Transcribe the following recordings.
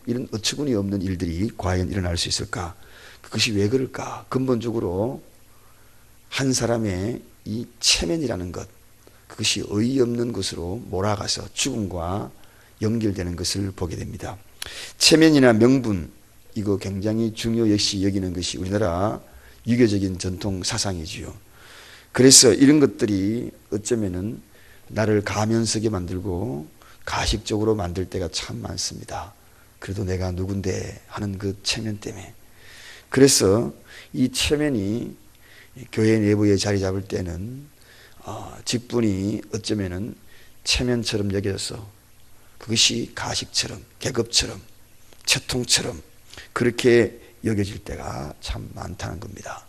이런 어처구니 없는 일들이 과연 일어날 수 있을까? 그것이 왜 그럴까? 근본적으로 한 사람의 이 체면이라는 것, 그것이 어이없는 것으로 몰아가서 죽음과 연결되는 것을 보게 됩니다. 체면이나 명분, 이거 굉장히 중요시 여기는 것이 우리나라 유교적인 전통 사상이지요. 그래서 이런 것들이 어쩌면은 나를 가면서게 만들고 가식적으로 만들 때가 참 많습니다. 그래도 내가 누군데 하는 그 체면 때문에. 그래서 이 체면이 교회 내부에 자리 잡을 때는 직분이 어쩌면은 체면처럼 여겨서 그것이 가식처럼, 계급처럼, 채통처럼 그렇게 여겨질 때가 참 많다는 겁니다.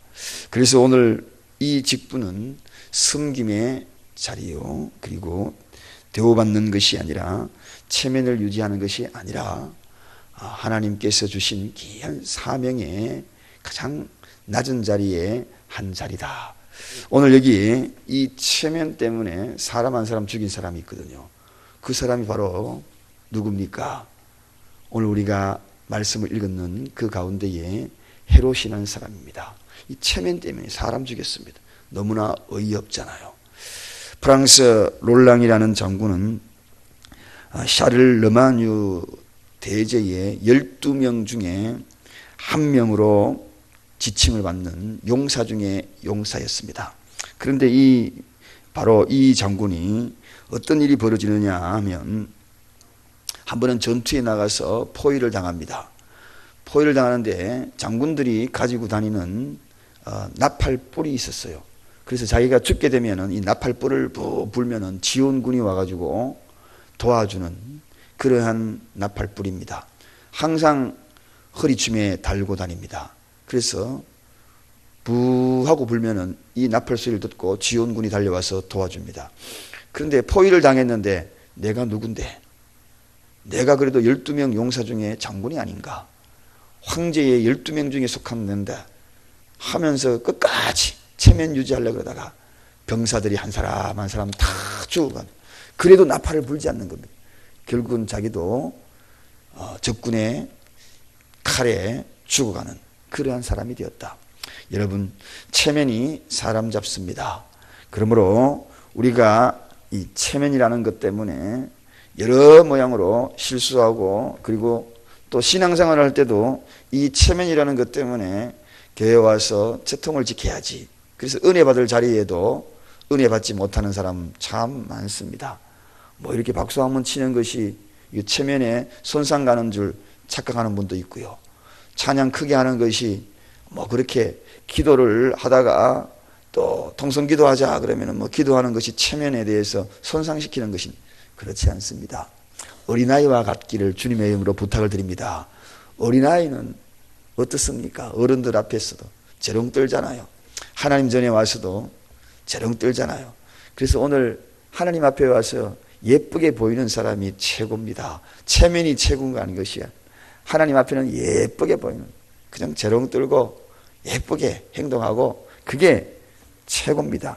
그래서 오늘 이 직분은 섬김의 자리요, 그리고 대우받는 것이 아니라 체면을 유지하는 것이 아니라 하나님께서 주신 귀한 사명의 가장 낮은 자리에 한 자리다. 오늘 여기 이 체면 때문에 사람 한 사람 죽인 사람이 있거든요. 그 사람이 바로 누굽니까? 오늘 우리가 말씀을 읽었는 그 가운데에 헤롯이라는 사람입니다. 이 체면 때문에 사람 죽였습니다. 너무나 어이없잖아요. 프랑스 롤랑이라는 장군은 샤를 르마뉴 대제의 12명 중에 한 명으로 지칭을 받는 용사 중에 용사였습니다. 그런데 바로 이 장군이 어떤 일이 벌어지느냐 하면 한 번은 전투에 나가서 포위를 당합니다. 포위를 당하는데 장군들이 가지고 다니는 나팔불이 있었어요. 그래서 자기가 죽게 되면은 이 나팔불을 불면은 지원군이 와가지고 도와주는 그러한 나팔불입니다. 항상 허리춤에 달고 다닙니다. 그래서 부하고 불면은 이 나팔 소리를 듣고 지원군이 달려와서 도와줍니다. 그런데 포위를 당했는데 내가 누군데? 내가 그래도 12명 용사 중에 장군이 아닌가? 황제의 12명 중에 속한다 하면서 끝까지 체면 유지하려고 그러다가 병사들이 한 사람 한 사람 다 죽어가는, 그래도 나팔을 불지 않는 겁니다. 결국은 자기도 적군의 칼에 죽어가는 그러한 사람이 되었다. 여러분, 체면이 사람 잡습니다. 그러므로 우리가 이 체면이라는 것 때문에 여러 모양으로 실수하고, 그리고 또 신앙생활을 할 때도 이 체면이라는 것 때문에 교회 와서 채통을 지켜야지. 그래서 은혜 받을 자리에도 은혜 받지 못하는 사람 참 많습니다. 뭐 이렇게 박수 한번 치는 것이 체면에 손상 가는 줄 착각하는 분도 있고요. 찬양 크게 하는 것이 뭐 그렇게 기도를 하다가 또 통성기도 하자 그러면 뭐 기도하는 것이 체면에 대해서 손상시키는 것이 그렇지 않습니다. 어린아이와 같기를 주님의 이름으로 부탁을 드립니다. 어린아이는 어떻습니까? 어른들 앞에서도 재롱 떨잖아요. 하나님 전에 와서도 재롱 떨잖아요. 그래서 오늘 하나님 앞에 와서 예쁘게 보이는 사람이 최고입니다. 체면이 최고인 거 아닌 것이야. 하나님 앞에는 예쁘게 보이는, 그냥 재롱 떨고 예쁘게 행동하고 그게 최고입니다.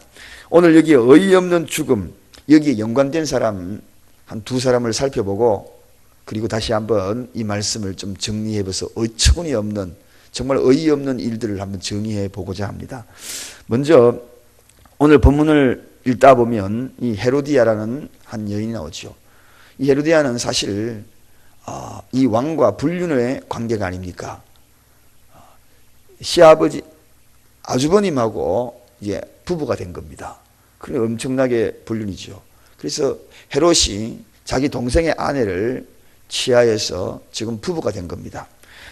오늘 여기 어이없는 죽음, 여기에 연관된 사람 한 두 사람을 살펴보고, 그리고 다시 한번 이 말씀을 좀 정리해봐서 어처구니 없는, 정말 어이없는 일들을 한번 정리해 보고자 합니다. 먼저 오늘 본문을 읽다 보면 이 헤로디아라는 한 여인이 나오죠. 이 헤로디아는 사실 이 왕과 불륜의 관계가 아닙니까? 시아버지 아주버님하고 이제 부부가 된 겁니다. 그래 엄청나게 불륜이죠. 그래서 헤롯이 자기 동생의 아내를 취하해서 지금 부부가 된 겁니다.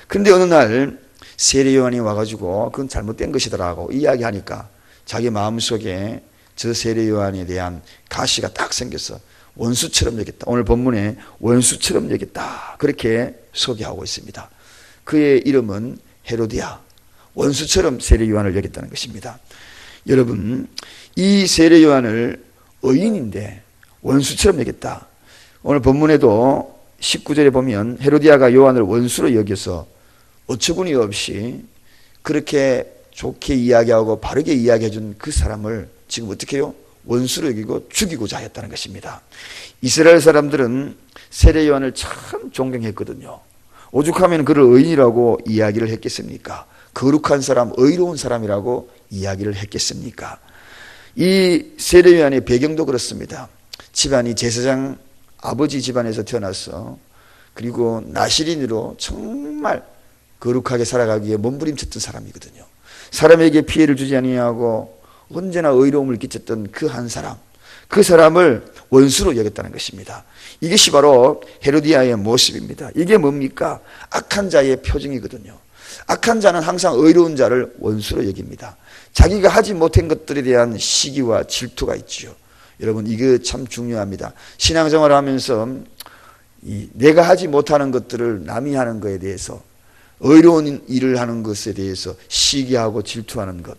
그런데 어느 날 세례 요한이 와가지고 그건 잘못된 것이더라고 이야기하니까 자기 마음속에 저 세례 요한에 대한 가시가 딱 생겨서 원수처럼 여겼다. 오늘 본문에 원수처럼 여겼다. 그렇게 소개하고 있습니다. 그의 이름은 헤로디아. 원수처럼 세례 요한을 여겼다는 것입니다. 여러분, 이 세례 요한을 의인인데 원수처럼 여겼다. 오늘 본문에도 19절에 보면 헤로디아가 요한을 원수로 여겨서 어처구니 없이 그렇게 좋게 이야기하고 바르게 이야기해 준 그 사람을 지금 어떻게 해요? 원수로 여기고 죽이고자 했다는 것입니다. 이스라엘 사람들은 세례 요한을 참 존경했거든요. 오죽하면 그를 의인이라고 이야기를 했겠습니까? 거룩한 사람, 의로운 사람이라고 이야기를 했겠습니까? 이 세례요한의 배경도 그렇습니다. 집안이 제사장 아버지 집안에서 태어나서 그리고 나시린으로 정말 거룩하게 살아가기에 몸부림쳤던 사람이거든요. 사람에게 피해를 주지 아니하고 언제나 의로움을 끼쳤던 그 한 사람, 그 사람을 원수로 여겼다는 것입니다. 이것이 바로 헤로디아의 모습입니다. 이게 뭡니까? 악한 자의 표징이거든요. 악한 자는 항상 의로운 자를 원수로 여깁니다. 자기가 하지 못한 것들에 대한 시기와 질투가 있지요. 여러분, 이거 참 중요합니다. 신앙생활을 하면서 내가 하지 못하는 것들을 남이 하는 것에 대해서, 의로운 일을 하는 것에 대해서 시기하고 질투하는 것,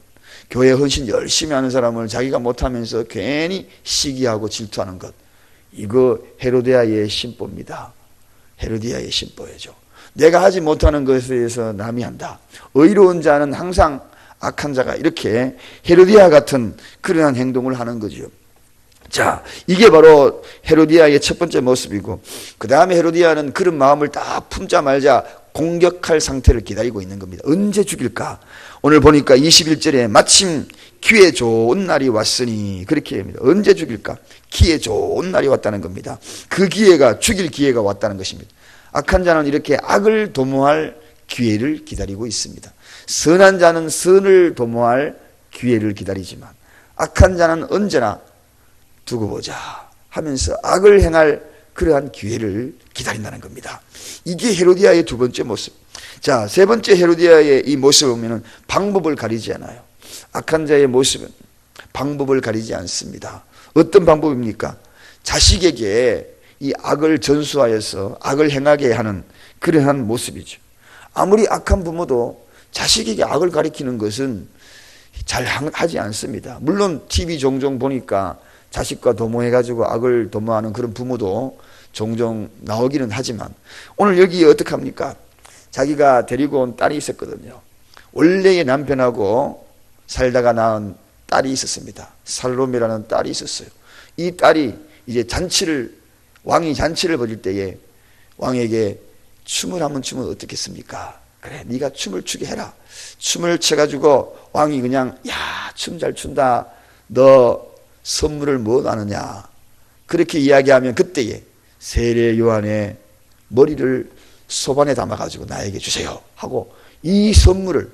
교회 헌신 열심히 하는 사람을 자기가 못하면서 괜히 시기하고 질투하는 것, 이거 헤로디아의 심보입니다. 헤로디아의 심보예죠. 내가 하지 못하는 것에 대해서 남이 한다. 의로운 자는 항상 악한 자가, 이렇게 헤로디아 같은 그러한 행동을 하는 거죠. 자, 이게 바로 헤로디아의 첫 번째 모습이고, 그 다음에 헤로디아는 그런 마음을 딱 품자 말자 공격할 상태를 기다리고 있는 겁니다. 언제 죽일까? 오늘 보니까 21절에 마침 기회 좋은 날이 왔으니, 그렇게 합니다. 언제 죽일까? 기회 좋은 날이 왔다는 겁니다. 그 기회가, 죽일 기회가 왔다는 것입니다. 악한 자는 이렇게 악을 도모할 기회를 기다리고 있습니다. 선한 자는 선을 도모할 기회를 기다리지만, 악한 자는 언제나 두고 보자 하면서 악을 행할 그러한 기회를 기다린다는 겁니다. 이게 헤로디아의 두 번째 모습. 자, 세 번째 헤로디아의 이 모습을 보면 방법을 가리지 않아요. 악한 자의 모습은 방법을 가리지 않습니다. 어떤 방법입니까? 자식에게 이 악을 전수하여서 악을 행하게 하는 그러한 모습이죠. 아무리 악한 부모도 자식에게 악을 가리키는 것은 잘 하지 않습니다. 물론 TV 종종 보니까 자식과 도모해가지고 악을 도모하는 그런 부모도 종종 나오기는 하지만, 오늘 여기 어떻게 합니까? 자기가 데리고 온 딸이 있었거든요. 원래의 남편하고 살다가 낳은 딸이 있었습니다. 살롬이라는 딸이 있었어요. 이 딸이 이제 왕이 잔치를 벌일 때에 왕에게 춤을 한번 추면 어떻겠습니까? 그래, 네가 춤을 추게 해라. 춤을 춰가지고 왕이 그냥, 야, 춤 잘 춘다, 너 선물을 뭐 아느냐, 그렇게 이야기하면 그때에 세례 요한의 머리를 소반에 담아가지고 나에게 주세요 하고, 이 선물을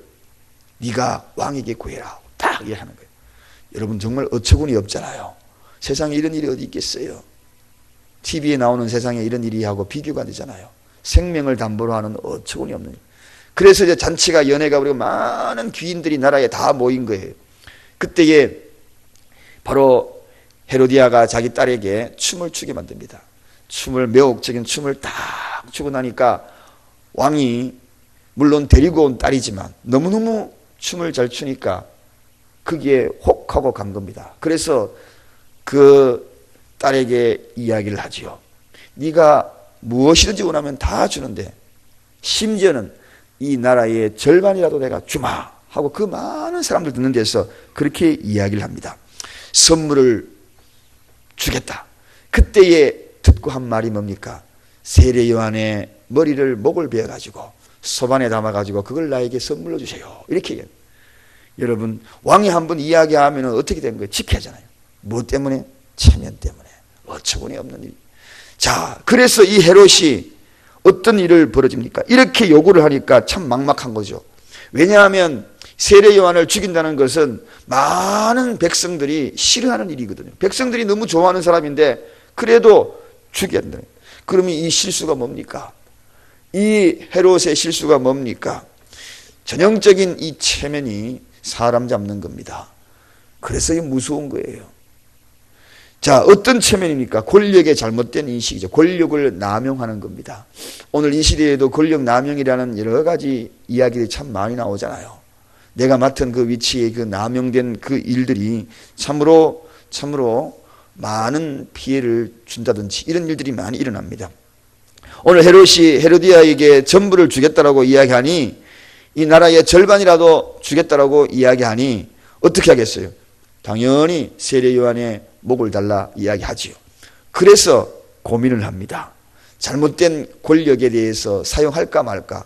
네가 왕에게 구해라 딱 이야기하는 거예요. 여러분, 정말 어처구니 없잖아요. 세상에 이런 일이 어디 있겠어요? TV에 나오는 세상에 이런 일이 하고 비교가 되잖아요. 생명을 담보로 하는 어처구니 없는 일. 그래서 이제 잔치가 연회가 그리고 많은 귀인들이 나라에 다 모인 거예요. 그때에 바로 헤로디아가 자기 딸에게 춤을 추게 만듭니다. 춤을, 매혹적인 춤을 딱 추고 나니까 왕이 물론 데리고 온 딸이지만 너무너무 춤을 잘 추니까 거기에 혹 하고 간 겁니다. 그래서 그 딸에게 이야기를 하지요. 네가 무엇이든지 원하면 다 주는데 심지어는 이 나라의 절반이라도 내가 주마 하고, 그 많은 사람들 듣는 데서 그렇게 이야기를 합니다. 선물을 주겠다. 그때에 듣고 한 말이 뭡니까? 세례 요한의 머리를 목을 베어가지고 소반에 담아가지고 그걸 나에게 선물로 주세요. 이렇게 얘기해요. 여러분, 왕이 한번 이야기하면 어떻게 되는 거예요? 지켜야 하잖아요. 뭐 때문에? 체면 때문에. 어처구니 없는 일. 자, 그래서 이 헤롯이 어떤 일을 벌어집니까? 이렇게 요구를 하니까 참 막막한 거죠. 왜냐하면 세례 요한을 죽인다는 것은 많은 백성들이 싫어하는 일이거든요. 백성들이 너무 좋아하는 사람인데 그래도 죽여야 된다. 그러면 이 실수가 뭡니까? 이 헤롯의 실수가 뭡니까? 전형적인 이 체면이 사람 잡는 겁니다. 그래서 이게 무서운 거예요. 자, 어떤 체면입니까? 권력의 잘못된 인식이죠. 권력을 남용하는 겁니다. 오늘 이 시대에도 권력 남용이라는 여러 가지 이야기들이 참 많이 나오잖아요. 내가 맡은 그 위치에 그 남용된 그 일들이 참으로 많은 피해를 준다든지 이런 일들이 많이 일어납니다. 오늘 헤롯이 헤로디아에게 전부를 주겠다라고 이야기하니, 이 나라의 절반이라도 주겠다라고 이야기하니 어떻게 하겠어요? 당연히 세례 요한의 목을 달라 이야기하지요. 그래서 고민을 합니다. 잘못된 권력에 대해서 사용할까 말까.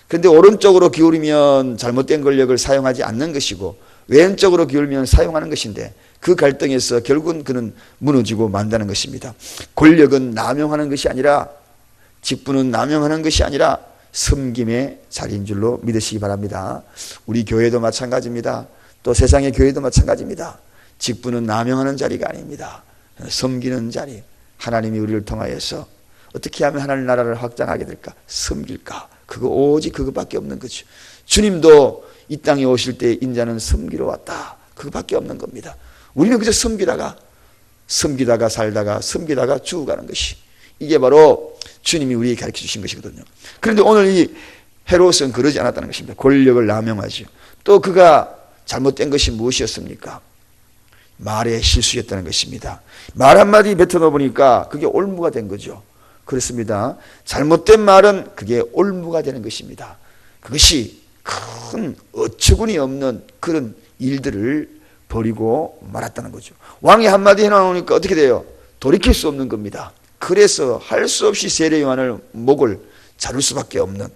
그런데 오른쪽으로 기울이면 잘못된 권력을 사용하지 않는 것이고 왼쪽으로 기울면 사용하는 것인데 그 갈등에서 결국은 그는 무너지고 만다는 것입니다. 권력은 남용하는 것이 아니라, 직분은 남용하는 것이 아니라 섬김의 자리인 줄로 믿으시기 바랍니다. 우리 교회도 마찬가지입니다. 또 세상의 교회도 마찬가지입니다. 직분은 남용하는 자리가 아닙니다. 섬기는 자리. 하나님이 우리를 통하여서 어떻게 하면 하나님 나라를 확장하게 될까? 섬길까? 그거 오직 그것밖에 없는 거죠. 주님도 이 땅에 오실 때 인자는 섬기러 왔다. 그것밖에 없는 겁니다. 우리는 그저 섬기다가 살다가 섬기다가 죽어가는 것이, 이게 바로 주님이 우리에게 가르쳐 주신 것이거든요. 그런데 오늘 이 헤롯은 그러지 않았다는 것입니다. 권력을 남용하죠. 또 그가 잘못된 것이 무엇이었습니까? 말에 실수했다는 것입니다. 말 한마디 뱉어놓아 보니까 그게 올무가 된 거죠. 그렇습니다. 잘못된 말은 그게 올무가 되는 것입니다. 그것이 큰 어처구니 없는 그런 일들을 벌이고 말았다는 거죠. 왕이 한마디 해놓으니까 어떻게 돼요? 돌이킬 수 없는 겁니다. 그래서 할 수 없이 세례 요한을 목을 자를 수밖에 없는,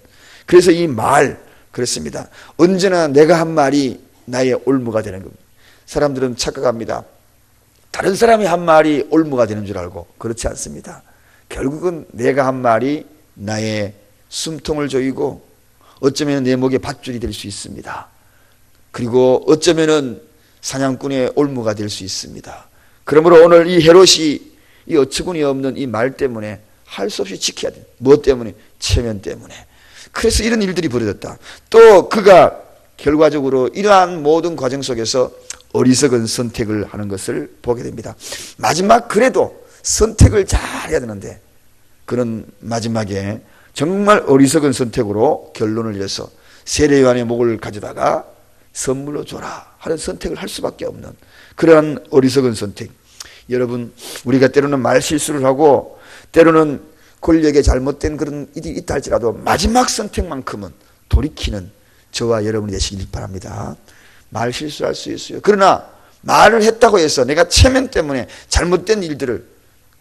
그래서 이 말, 그렇습니다. 언제나 내가 한 말이 나의 올무가 되는 겁니다. 사람들은 착각합니다. 다른 사람이 한 말이 올무가 되는 줄 알고, 그렇지 않습니다. 결국은 내가 한 말이 나의 숨통을 조이고 어쩌면 내 목에 밧줄이 될 수 있습니다. 그리고 어쩌면은 사냥꾼의 올무가 될 수 있습니다. 그러므로 오늘 이 헤롯이 이 어처구니 없는 이 말 때문에 할 수 없이 지켜야 돼. 무엇 때문에? 체면 때문에. 그래서 이런 일들이 벌어졌다. 또 그가 결과적으로 이러한 모든 과정 속에서 어리석은 선택을 하는 것을 보게 됩니다. 마지막 그래도 선택을 잘 해야 되는데 그는 마지막에 정말 어리석은 선택으로 결론을 내서 세례 요한의 목을 가져다가 선물로 줘라 하는 선택을 할 수밖에 없는 그러한 어리석은 선택. 여러분, 우리가 때로는 말 실수를 하고 때로는 권력에 잘못된 그런 일이 있다 할지라도 마지막 선택만큼은 돌이키는 저와 여러분이 되시길 바랍니다. 말 실수할 수 있어요. 그러나 말을 했다고 해서 내가 체면 때문에 잘못된 일들을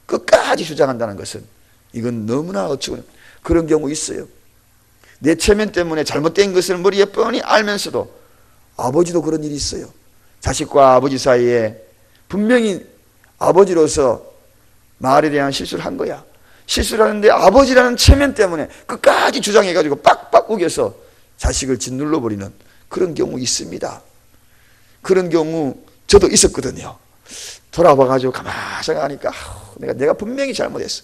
끝까지 주장한다는 것은 이건 너무나 어처구니 그런 경우 있어요. 내 체면 때문에 잘못된 것을 머리에 뻔히 알면서도, 아버지도 그런 일이 있어요. 자식과 아버지 사이에 분명히 아버지로서 말에 대한 실수를 한 거야. 실수를 하는데 아버지라는 체면 때문에 끝까지 주장해가지고 빡빡 우겨서 자식을 짓눌러 버리는 그런 경우 있습니다. 그런 경우 저도 있었거든요. 돌아봐가지고 가만히 생각하니까 내가 분명히 잘못했어.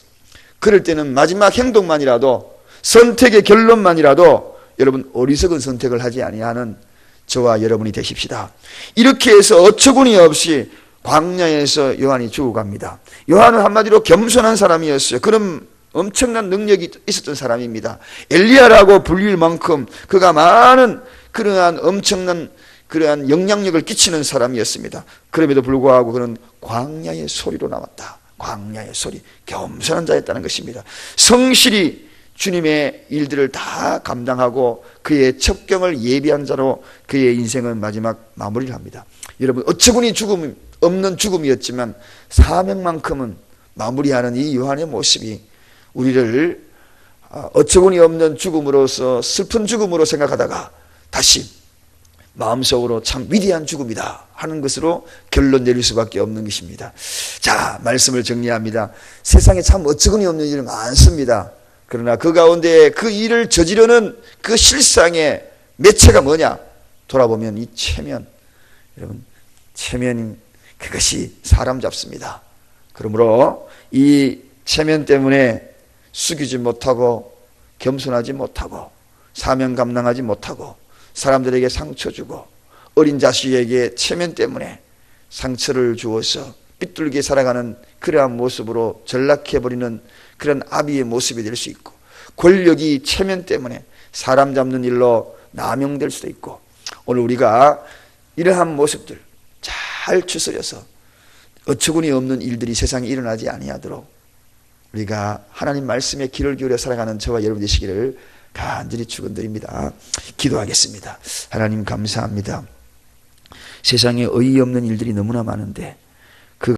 그럴 때는 마지막 행동만이라도, 선택의 결론만이라도 여러분 어리석은 선택을 하지 아니하는 저와 여러분이 되십시다. 이렇게 해서 어처구니 없이 광야에서 요한이 죽어갑니다. 요한은 한마디로 겸손한 사람이었어요. 그런 엄청난 능력이 있었던 사람입니다. 엘리야라고 불릴 만큼 그가 많은 그러한 엄청난 그러한 영향력을 끼치는 사람이었습니다. 그럼에도 불구하고 그는 광야의 소리로 나왔다. 광야의 소리, 겸손한 자였다는 것입니다. 성실히 주님의 일들을 다 감당하고 그의 첩경을 예비한 자로 그의 인생은 마지막 마무리를 합니다. 여러분, 어처구니 죽음 없는 죽음이었지만 사명만큼은 마무리하는 이 요한의 모습이 우리를 어처구니 없는 죽음으로서 슬픈 죽음으로 생각하다가 다시 마음속으로 참 위대한 죽음이다 하는 것으로 결론 내릴 수밖에 없는 것입니다. 자, 말씀을 정리합니다. 세상에 참 어처구니 없는 일이 많습니다. 그러나 그 가운데 그 일을 저지르는 그 실상의 매체가 뭐냐? 돌아보면 이 체면. 여러분, 체면, 그것이 사람 잡습니다. 그러므로 이 체면 때문에 숙이지 못하고 겸손하지 못하고 사명 감당하지 못하고 사람들에게 상처 주고 어린 자식에게 체면 때문에 상처를 주어서 삐뚤게 살아가는 그러한 모습으로 전락해버리는 그런 아비의 모습이 될 수 있고, 권력이 체면 때문에 사람 잡는 일로 남용될 수도 있고, 오늘 우리가 이러한 모습들 잘 추스려서 어처구니 없는 일들이 세상에 일어나지 아니하도록 우리가 하나님 말씀에 귀를 기울여 살아가는 저와 여러분 되시기를 간절히 축원드립니다. 기도하겠습니다. 하나님 감사합니다. 세상에 어이없는 일들이 너무나 많은데